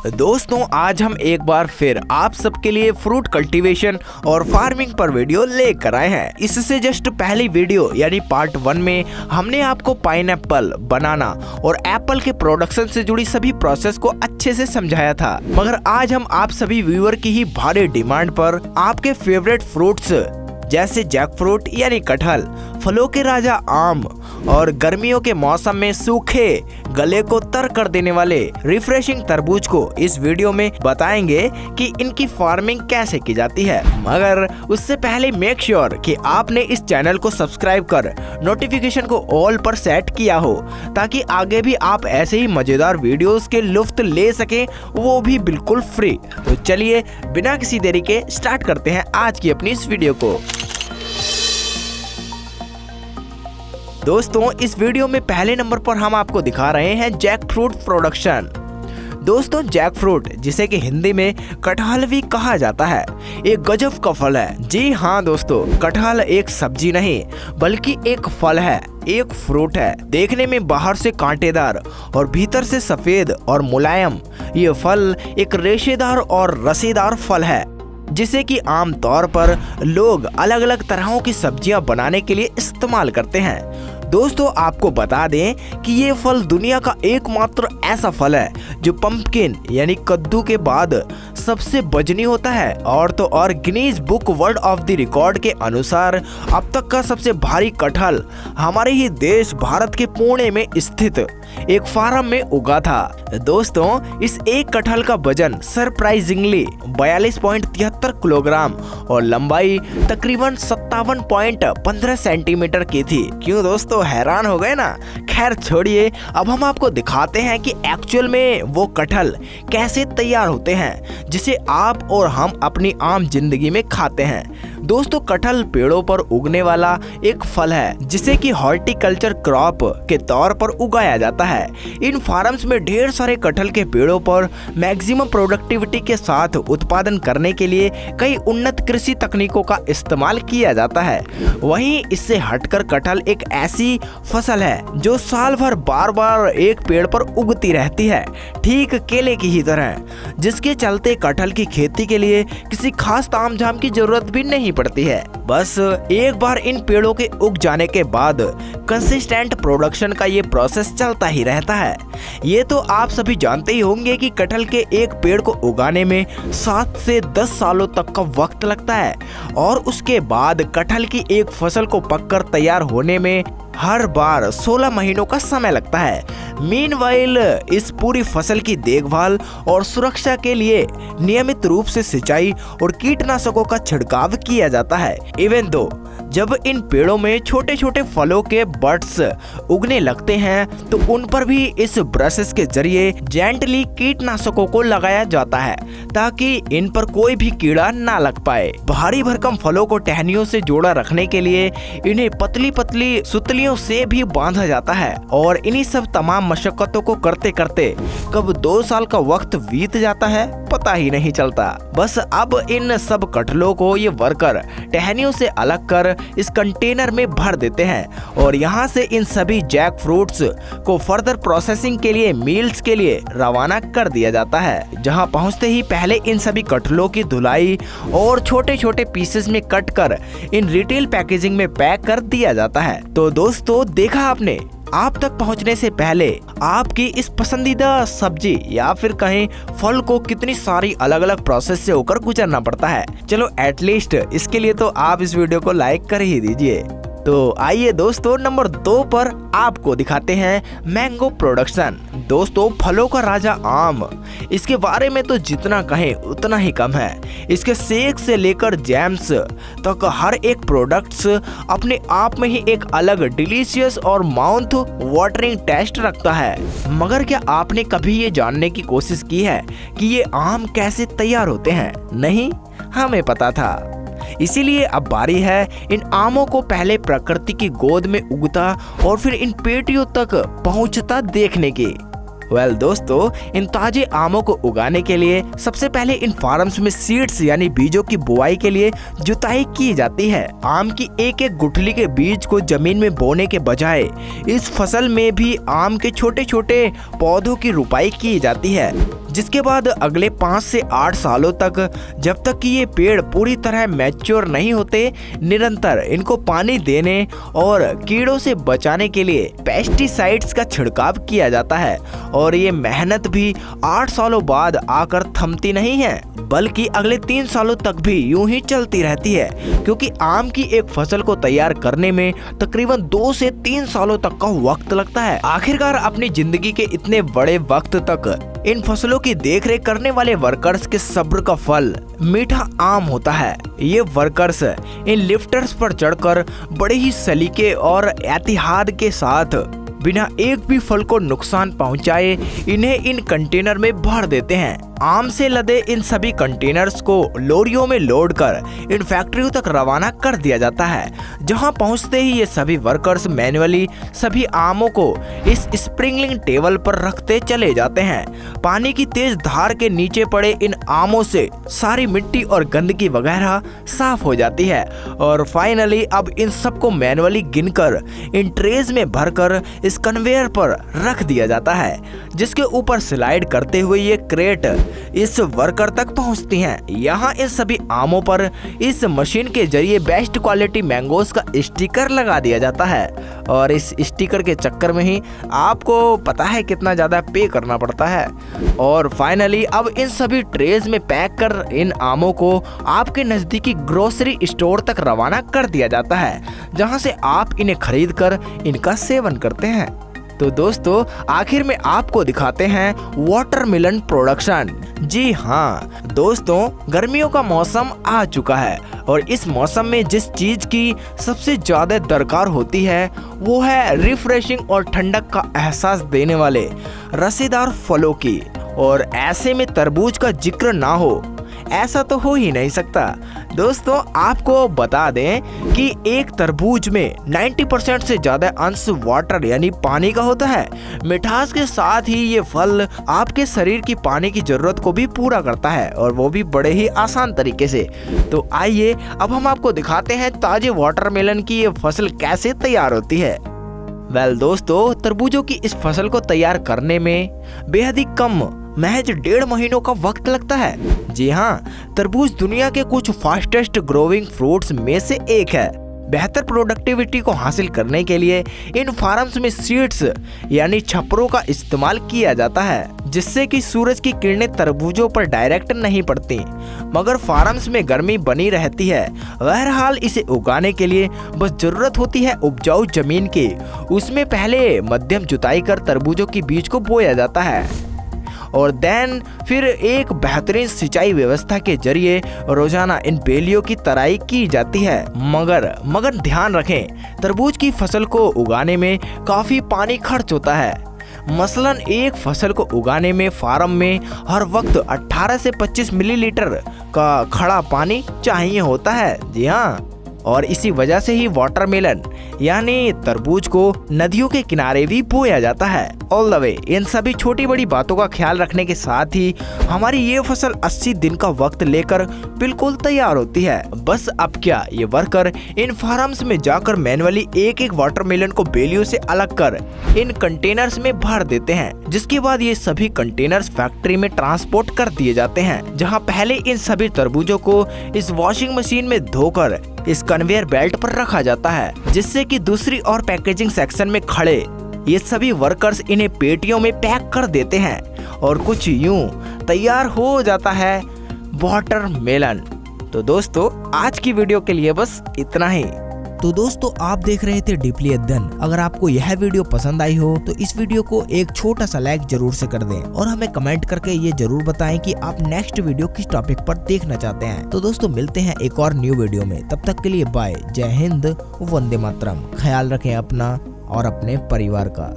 दोस्तों आज हम एक बार फिर आप सबके लिए फ्रूट कल्टीवेशन और फार्मिंग पर वीडियो लेकर आए हैं। इससे जस्ट पहली वीडियो यानी पार्ट 1 में हमने आपको पाइनएप्पल, बनाना और एप्पल के प्रोडक्शन से जुड़ी सभी प्रोसेस को अच्छे से समझाया था। मगर आज हम आप सभी व्यूअर की ही भारी डिमांड पर आपके फेवरेट फ्रूट्स जैसे जैक फ्रूट यानी कटहल, फलों के राजा आम और गर्मियों के मौसम में सूखे गले को तर कर देने वाले रिफ्रेशिंग तरबूज को इस वीडियो में बताएंगे कि इनकी फार्मिंग कैसे की जाती है। मगर उससे पहले मेक श्योर कि आपने इस चैनल को सब्सक्राइब कर नोटिफिकेशन को ऑल पर सेट किया हो, ताकि आगे भी आप ऐसे ही मजेदार वीडियोस के लुफ्त ले सकें, वो भी बिल्कुल फ्री। तो चलिए बिना किसी देरी के स्टार्ट करते हैं आज की अपनी इस वीडियो को। दोस्तों इस वीडियो में पहले नंबर पर हम आपको दिखा रहे हैं जैक फ्रूट प्रोडक्शन। दोस्तों जैक फ्रूट, जिसे कि हिंदी में कटहल भी कहा जाता है, एक गजब का फल है। जी हाँ दोस्तों, कटहल एक सब्जी नहीं बल्कि एक फल है, एक फ्रूट है। देखने में बाहर से कांटेदार और भीतर से सफेद और मुलायम, ये फल एक रेशेदार और रसेदार फल है जिसे कि आम तौर पर लोग अलग अलग तरहों की सब्जियां बनाने के लिए इस्तेमाल करते हैं। दोस्तों आपको बता दें कि ये फल दुनिया का एकमात्र ऐसा फल है जो पंपकिन यानी कद्दू के बाद सबसे वजनी होता है, और तो और Guinness book world of the record के अनुसार अब तक का सबसे भारी कटहल हमारे ही देश भारत के पुणे में स्थित एक फार्म में उगा था। दोस्तों इस एक कटहल का वजन सरप्राइजिंगली 42.73 किलोग्राम और लंबाई तकरीबन 57.15 सेंटीमीटर की थी। क्यों दोस्तों, हैरान हो गए ना? खैर छोड़िए, अब हम आपको दिखाते हैं कि एक्चुअल में वो कटहल कैसे तैयार होते हैं जिसे आप और हम अपनी आम जिंदगी में खाते हैं। दोस्तों कटहल पेड़ों पर उगने वाला एक फल है जिसे कि हॉर्टिकल्चर क्रॉप के तौर पर उगाया जाता है। इन फार्म्स में ढेर सारे कटहल के पेड़ों पर मैक्सिमम प्रोडक्टिविटी के साथ उत्पादन करने के लिए कई उन्नत कृषि तकनीकों का इस्तेमाल किया जाता है। वहीं इससे हटकर कटहल एक ऐसी फसल है जो साल भर बार बार एक पेड़ पर उगती रहती है, ठीक केले की ही तरह, जिसके चलते कटहल की खेती के लिए किसी खास तामझाम की जरूरत भी नहीं पड़ती है। बस एक बार इन पेड़ों के उग जाने के बाद कंसिस्टेंट प्रोडक्शन का ये प्रोसेस चलता ही रहता है। ये तो आप सभी जानते ही होंगे कि कटहल के एक पेड़ को उगाने में 7 से 10 सालों तक का वक्त लगता है, और उसके बाद कटहल की एक फसल को पककर तैयार होने में हर बार 16 महीनों का समय लगता है। मीनवाइल इस पूरी फसल की देखभाल और सुरक्षा के लिए नियमित रूप से सिंचाई और कीटनाशकों का छिड़काव किया जाता है। इवन दो जब इन पेड़ों में छोटे छोटे फलों के बड्स उगने लगते हैं तो उन पर भी इस ब्रशेस के जरिए जेंटली कीटनाशकों को लगाया जाता है ताकि इन पर कोई भी कीड़ा ना लग पाए। भारी भरकम फलों को टहनियों से जोड़ा रखने के लिए इन्हें पतली पतली सुतलियों से भी बांधा जाता है, और इन्हीं सब तमाम मशक्कतों को करते करते कब 2 साल का वक्त बीत जाता है पता ही नहीं चलता। बस अब इन सब कटहलों को ये वर्कर टहनियों से अलग कर इस कंटेनर में भर देते हैं, और यहाँ से इन सभी जैक फ्रूट्स को फर्दर प्रोसेसिंग के लिए मिल्स के लिए रवाना कर दिया जाता है, जहाँ पहुँचते ही पहले इन सभी कटहलों की धुलाई और छोटे छोटे पीसेस में कट कर इन रिटेल पैकेजिंग में पैक कर दिया जाता है। तो दोस्तों देखा आपने, आप तक पहुंचने से पहले आपकी इस पसंदीदा सब्जी या फिर कहें फल को कितनी सारी अलग अलग प्रोसेस से होकर गुजरना पड़ता है। चलो एटलीस्ट इसके लिए तो आप इस वीडियो को लाइक कर ही दीजिए। तो आइए दोस्तों नंबर 2 पर आपको दिखाते हैं मैंगो प्रोडक्शन। दोस्तों फलों का राजा आम, इसके बारे में तो जितना कहें उतना ही कम है। इसके शेक से लेकर जैम्स तक हर एक प्रोडक्ट्स अपने आप में ही एक अलग डिलीशियस और माउथ वाटरिंग टेस्ट रखता है। मगर क्या आपने कभी ये जानने की कोशिश की है कि ये आम कैसे तैयार होते हैं? नहीं, हमें पता था। इसीलिए अब बारी है इन आमों को पहले प्रकृति की गोद में उगता और फिर इन पेटियों तक पहुंचता देखने की। वेल दोस्तों, इन ताजे आमों को उगाने के लिए सबसे पहले इन फार्म्स में सीड्स यानी बीजों की बुआई के लिए जुताई की जाती है। आम की एक एक गुठली के बीज को जमीन में बोने के बजाय इस फसल में भी आम के छोटे छोटे पौधों की रुपाई की जाती है, जिसके बाद अगले 5 से 8 सालों तक, जब तक कि ये पेड़ पूरी तरह मैच्योर नहीं होते, निरंतर इनको पानी देने और कीड़ों से बचाने के लिए पेस्टिसाइड्स का छिड़काव किया जाता है। और ये मेहनत भी 8 सालों बाद आकर थमती नहीं है, बल्कि अगले 3 सालों तक भी यूं ही चलती रहती है, क्योंकि आम की एक फसल को तैयार करने में तकरीबन 2 से 3 सालों तक का वक्त लगता है। आखिरकार अपनी जिंदगी के इतने बड़े वक्त तक इन फसलों की देखरेख करने वाले वर्कर्स के सब्र का फल मीठा आम होता है। ये वर्कर्स इन लिफ्टर्स पर चढ़कर बड़े ही सलीके और एहतियात के साथ बिना एक भी फल को नुकसान पहुंचाए इन्हें इन कंटेनर में भर देते हैं। आम से लदे इन सभी कंटेनर्स को लॉरियों में लोड कर इन फैक्ट्रियों तक रवाना कर दिया जाता है, जहां पहुंचते ही ये सभी वर्कर्स मैन्युअली सभी आमों को इस स्प्रिंकलिंग टेबल पर रखते चले जाते हैं। पानी की तेज धार के नीचे पड़े इन आमों से सारी मिट्टी और गंदगी वगैरह साफ हो जाती है और फाइनली अब इन सबको मैन्युअली गिनकर इन ट्रेज में भरकर इस कन्वेयर पर रख दिया जाता है, जिसके ऊपर स्लाइड करते हुए ये क्रेट इस वर्कर तक पहुंचती हैं। यहाँ इन सभी आमों पर इस मशीन के जरिए बेस्ट क्वालिटी मैंगोज का स्टिकर लगा दिया जाता है और इस स्टिकर के चक्कर में ही आपको पता है कितना ज्यादा पे करना पड़ता है। और फाइनली अब इन सभी ट्रेज में पैक कर इन आमों को आपके नजदीकी ग्रोसरी स्टोर तक रवाना कर दिया जाता है, जहां से आप इन्हें खरीद कर इनका सेवन करते हैं। तो दोस्तों, आखिर में आपको दिखाते हैं वाटरमेलन प्रोडक्शन। जी हाँ दोस्तों, गर्मियों का मौसम आ चुका है और इस मौसम में जिस चीज की सबसे ज्यादा दरकार होती है वो है रिफ्रेशिंग और ठंडक का एहसास देने वाले रसेदार फलों की। और ऐसे में तरबूज का जिक्र ना हो ऐसा तो हो ही नहीं सकता। दोस्तों, आपको बता दें कि एक तरबूज में 90% से ज्यादा अंश वाटर यानी पानी का होता है। मिठास के साथ ही ये फल आपके शरीर की पानी की जरूरत को भी पूरा करता है और वो भी बड़े ही आसान तरीके से। तो आइए अब हम आपको दिखाते हैं ताजे वाटरमेलन की ये फसल कैसे तैयार होती है। वेल दोस्तों, तरबूजों की इस फसल को तैयार करने में बेहद ही कम महज 1.5 महीनों का वक्त लगता है। जी हाँ, तरबूज दुनिया के कुछ फास्टेस्ट ग्रोइंग फ्रूट्स में से एक है। बेहतर प्रोडक्टिविटी को हासिल करने के लिए इन फार्म्स में सीड्स यानी छपरों का इस्तेमाल किया जाता है, जिससे कि सूरज की किरणें तरबूजों पर डायरेक्ट नहीं पड़ती, मगर फार्म्स में गर्मी बनी रहती है। बहरहाल इसे उगाने के लिए बस जरूरत होती है उपजाऊ जमीन की। उसमें पहले मध्यम जुताई कर तरबूजों की बीज को बोया जाता है और देन फिर एक बेहतरीन सिंचाई व्यवस्था के जरिए रोजाना इन बेलियों की तराई की जाती है। मगर ध्यान रखें, तरबूज की फसल को उगाने में काफी पानी खर्च होता है। मसलन एक फसल को उगाने में फार्म में हर वक्त 18 से 25 मिलीलीटर का खड़ा पानी चाहिए होता है। जी हाँ, और इसी वजह से ही वाटरमेलन यानी तरबूज को नदियों के किनारे भी बोया जाता है। ऑल द वे, इन सभी छोटी बड़ी बातों का ख्याल रखने के साथ ही हमारी ये फसल 80 दिन का वक्त लेकर बिल्कुल तैयार होती है। बस अब क्या, ये वर्कर इन फार्म्स में जाकर मैन्युअली एक एक वाटरमेलन को बेलियों से अलग कर इन कंटेनर्स में भर देते हैं, जिसके बाद ये सभी कंटेनर्स फैक्ट्री में ट्रांसपोर्ट कर दिए जाते हैं, जहाँ पहले इन सभी तरबूजों को इस वॉशिंग मशीन में धोकर इस कन्वेयर बेल्ट पर रखा जाता है, जिससे कि दूसरी और पैकेजिंग सेक्शन में खड़े ये सभी वर्कर्स इन्हें पेटियों में पैक कर देते हैं और कुछ यूं तैयार हो जाता है वाटरमेलन। तो दोस्तों, आज की वीडियो के लिए बस इतना ही। तो दोस्तों, आप देख रहे थे डीपली अध्ययन। अगर आपको यह वीडियो पसंद आई हो तो इस वीडियो को एक छोटा सा लाइक जरूर से कर दें और हमें कमेंट करके ये जरूर बताएं कि आप नेक्स्ट वीडियो किस टॉपिक पर देखना चाहते हैं। तो दोस्तों, मिलते हैं एक और न्यू वीडियो में। तब तक के लिए बाय। जय हिंद, वंदे मातरम। ख्याल रखें अपना और अपने परिवार का।